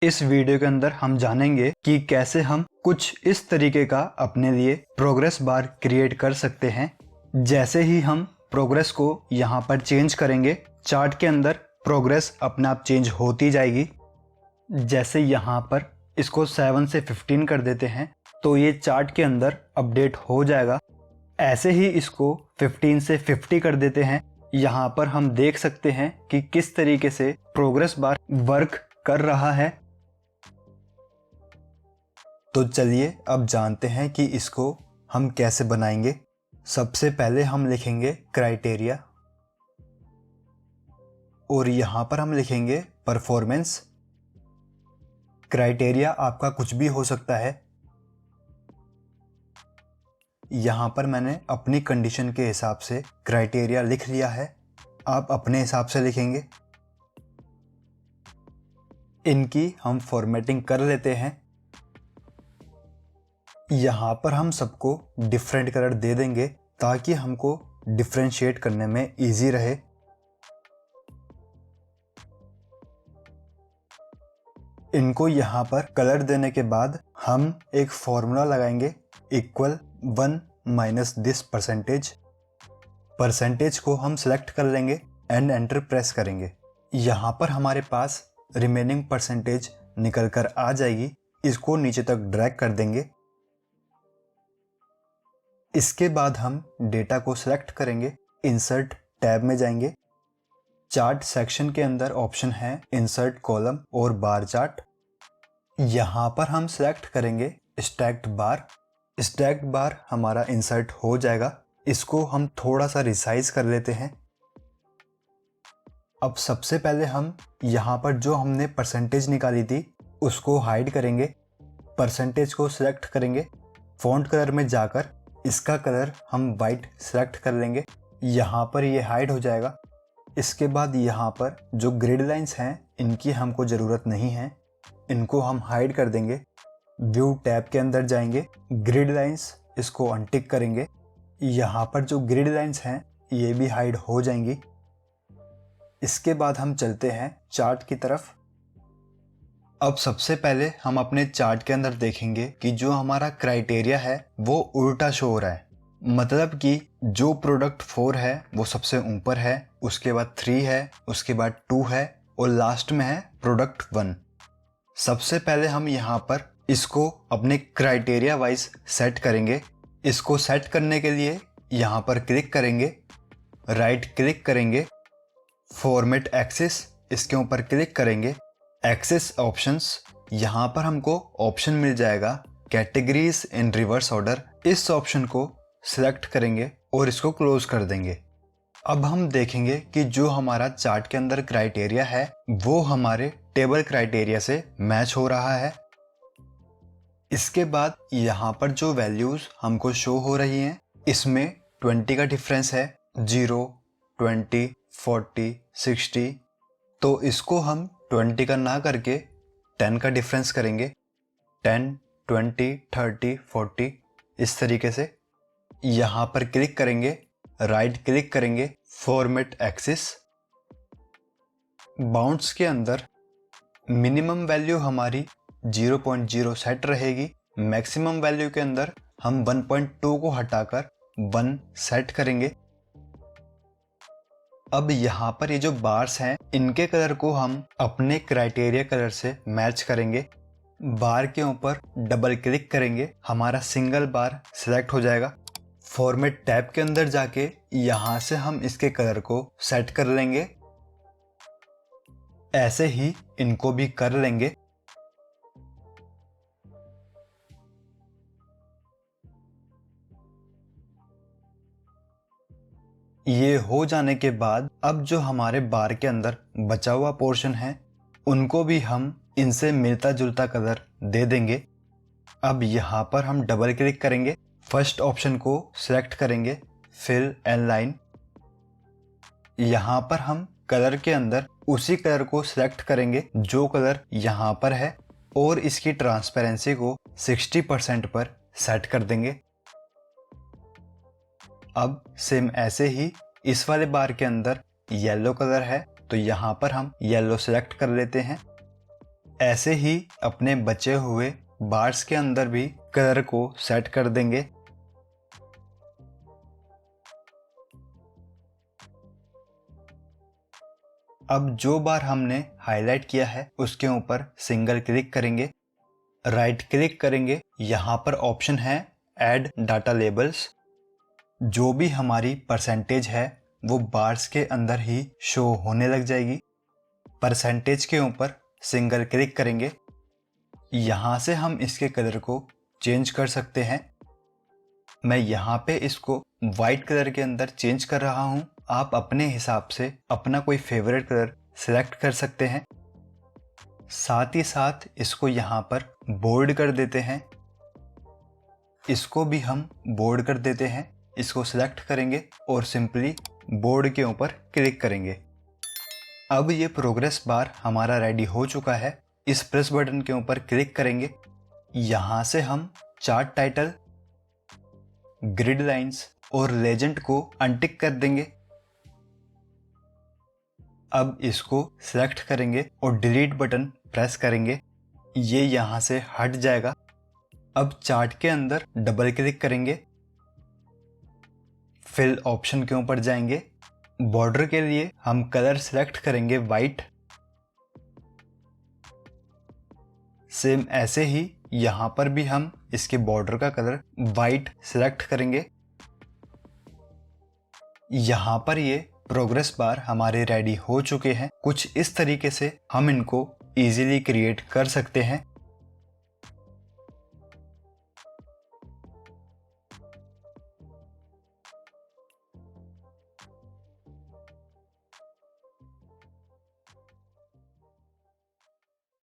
इस वीडियो के अंदर हम जानेंगे कि कैसे हम कुछ इस तरीके का अपने लिए प्रोग्रेस बार क्रिएट कर सकते हैं। जैसे ही हम प्रोग्रेस को यहाँ पर चेंज करेंगे, चार्ट के अंदर प्रोग्रेस अपने आप चेंज होती जाएगी। जैसे यहाँ पर इसको 7 से 15 कर देते हैं तो ये चार्ट के अंदर अपडेट हो जाएगा। ऐसे ही इसको 15 से 50 कर देते हैं। यहाँ पर हम देख सकते हैं कि किस तरीके से प्रोग्रेस बार वर्क कर रहा है। तो चलिए अब जानते हैं कि इसको हम कैसे बनाएंगे। सबसे पहले हम लिखेंगे क्राइटेरिया और यहाँ पर हम लिखेंगे परफॉर्मेंस। क्राइटेरिया आपका कुछ भी हो सकता है। यहाँ पर मैंने अपनी कंडीशन के हिसाब से क्राइटेरिया लिख लिया है, आप अपने हिसाब से लिखेंगे। इनकी हम फॉर्मेटिंग कर लेते हैं। यहाँ पर हम सबको डिफरेंट कलर दे देंगे ताकि हमको डिफरेंशिएट करने में इजी रहे। इनको यहाँ पर कलर देने के बाद हम एक फॉर्मूला लगाएंगे इक्वल 1 माइनस दिस परसेंटेज को हम सेलेक्ट कर लेंगे एंड एंटर प्रेस करेंगे। यहाँ पर हमारे पास रिमेनिंग परसेंटेज निकल कर आ जाएगी। इसको नीचे तक ड्रैग कर देंगे। इसके बाद हम डेटा को सिलेक्ट करेंगे, इंसर्ट टैब में जाएंगे। चार्ट सेक्शन के अंदर ऑप्शन है इंसर्ट कॉलम और बार चार्ट। यहाँ पर हम सिलेक्ट करेंगे स्टैक्ड बार। स्टैक्ड बार हमारा इंसर्ट हो जाएगा। इसको हम थोड़ा सा रिसाइज कर लेते हैं। अब सबसे पहले हम यहाँ पर जो हमने परसेंटेज निकाली थी उसको हाइड करेंगे। परसेंटेज को सिलेक्ट करेंगे, फॉन्ट कलर में जाकर इसका कलर हम वाइट सेलेक्ट कर लेंगे। यहाँ पर ये हाइड हो जाएगा। इसके बाद यहाँ पर जो ग्रिड लाइंस हैं इनकी हमको ज़रूरत नहीं है, इनको हम हाइड कर देंगे। व्यू टैब के अंदर जाएंगे, ग्रिड लाइंस इसको अनटिक करेंगे। यहाँ पर जो ग्रिड लाइंस हैं ये भी हाइड हो जाएंगी। इसके बाद हम चलते हैं चार्ट की तरफ। अब सबसे पहले हम अपने चार्ट के अंदर देखेंगे कि जो हमारा क्राइटेरिया है वो उल्टा शो हो रहा है। मतलब कि जो प्रोडक्ट 4 है वो सबसे ऊपर है, उसके बाद 3 है, उसके बाद 2 है और लास्ट में है प्रोडक्ट 1। सबसे पहले हम यहाँ पर इसको अपने क्राइटेरिया वाइज सेट करेंगे। इसको सेट करने के लिए यहाँ पर क्लिक करेंगे, राइट क्लिक करेंगे, फॉर्मेट एक्सिस, इसके ऊपर क्लिक करेंगे। एक्सेस ऑप्शंस, यहाँ पर हमको ऑप्शन मिल जाएगा कैटेगरीज इन रिवर्स ऑर्डर। इस ऑप्शन को सिलेक्ट करेंगे और इसको क्लोज कर देंगे। अब हम देखेंगे कि जो हमारा चार्ट के अंदर क्राइटेरिया है वो हमारे टेबल क्राइटेरिया से मैच हो रहा है। इसके बाद यहाँ पर जो वैल्यूज हमको शो हो रही हैं इसमें 20 का डिफरेंस है, 0, 20, 40, 60। तो इसको हम 20 का ना करके 10 का डिफरेंस करेंगे। 10, 20, 30, 40 इस तरीके से। यहाँ पर क्लिक करेंगे, राइट क्लिक करेंगे, फॉर्मेट एक्सिस। बाउंड्स के अंदर मिनिमम वैल्यू हमारी 0.0 सेट रहेगी। मैक्सिमम वैल्यू के अंदर हम 1.2 को हटाकर 1 सेट करेंगे। अब यहाँ पर ये जो बार्स हैं इनके कलर को हम अपने क्राइटेरिया कलर से मैच करेंगे। बार के ऊपर डबल क्लिक करेंगे, हमारा सिंगल बार सिलेक्ट हो जाएगा। फॉर्मेट टैब के अंदर जाके यहाँ से हम इसके कलर को सेट कर लेंगे। ऐसे ही इनको भी कर लेंगे। ये हो जाने के बाद अब जो हमारे बार के अंदर बचा हुआ पोर्शन है उनको भी हम इनसे मिलता जुलता कलर दे देंगे। अब यहाँ पर हम डबल क्लिक करेंगे, फर्स्ट ऑप्शन को सिलेक्ट करेंगे, फिल एंड लाइन। यहाँ पर हम कलर के अंदर उसी कलर को सिलेक्ट करेंगे जो कलर यहाँ पर है और इसकी ट्रांसपेरेंसी को 60% पर सेट कर देंगे। अब सेम ऐसे ही इस वाले बार के अंदर येलो कलर है तो यहाँ पर हम येलो सेलेक्ट कर लेते हैं। ऐसे ही अपने बचे हुए बार्स के अंदर भी कलर को सेट कर देंगे। अब जो बार हमने हाईलाइट किया है उसके ऊपर सिंगल क्लिक करेंगे, राइट क्लिक करेंगे, यहाँ पर ऑप्शन है ऐड डाटा लेबल्स। जो भी हमारी परसेंटेज है वो बार्स के अंदर ही शो होने लग जाएगी। परसेंटेज के ऊपर सिंगल क्लिक करेंगे, यहाँ से हम इसके कलर को चेंज कर सकते हैं। मैं यहाँ पे इसको वाइट कलर के अंदर चेंज कर रहा हूँ। आप अपने हिसाब से अपना कोई फेवरेट कलर सिलेक्ट कर सकते हैं। साथ ही साथ इसको यहाँ पर बोल्ड कर देते हैं। इसको भी हम बोल्ड कर देते हैं। इसको सिलेक्ट करेंगे और सिंपली बोर्ड के ऊपर क्लिक करेंगे। अब ये प्रोग्रेस बार हमारा रेडी हो चुका है। इस प्रेस बटन के ऊपर क्लिक करेंगे। यहाँ से हम चार्ट टाइटल, ग्रिड लाइंस और लेजेंड को अनटिक कर देंगे। अब इसको सिलेक्ट करेंगे और डिलीट बटन प्रेस करेंगे। ये यहाँ से हट जाएगा। अब चार्ट के अंदर डबल क्लिक करेंगे, फिल ऑप्शन के ऊपर जाएंगे। बॉर्डर के लिए हम कलर सिलेक्ट करेंगे वाइट। सेम ऐसे ही यहाँ पर भी हम इसके बॉर्डर का कलर वाइट सिलेक्ट करेंगे। यहाँ पर ये प्रोग्रेस बार हमारे रेडी हो चुके हैं। कुछ इस तरीके से हम इनको इजीली क्रिएट कर सकते हैं।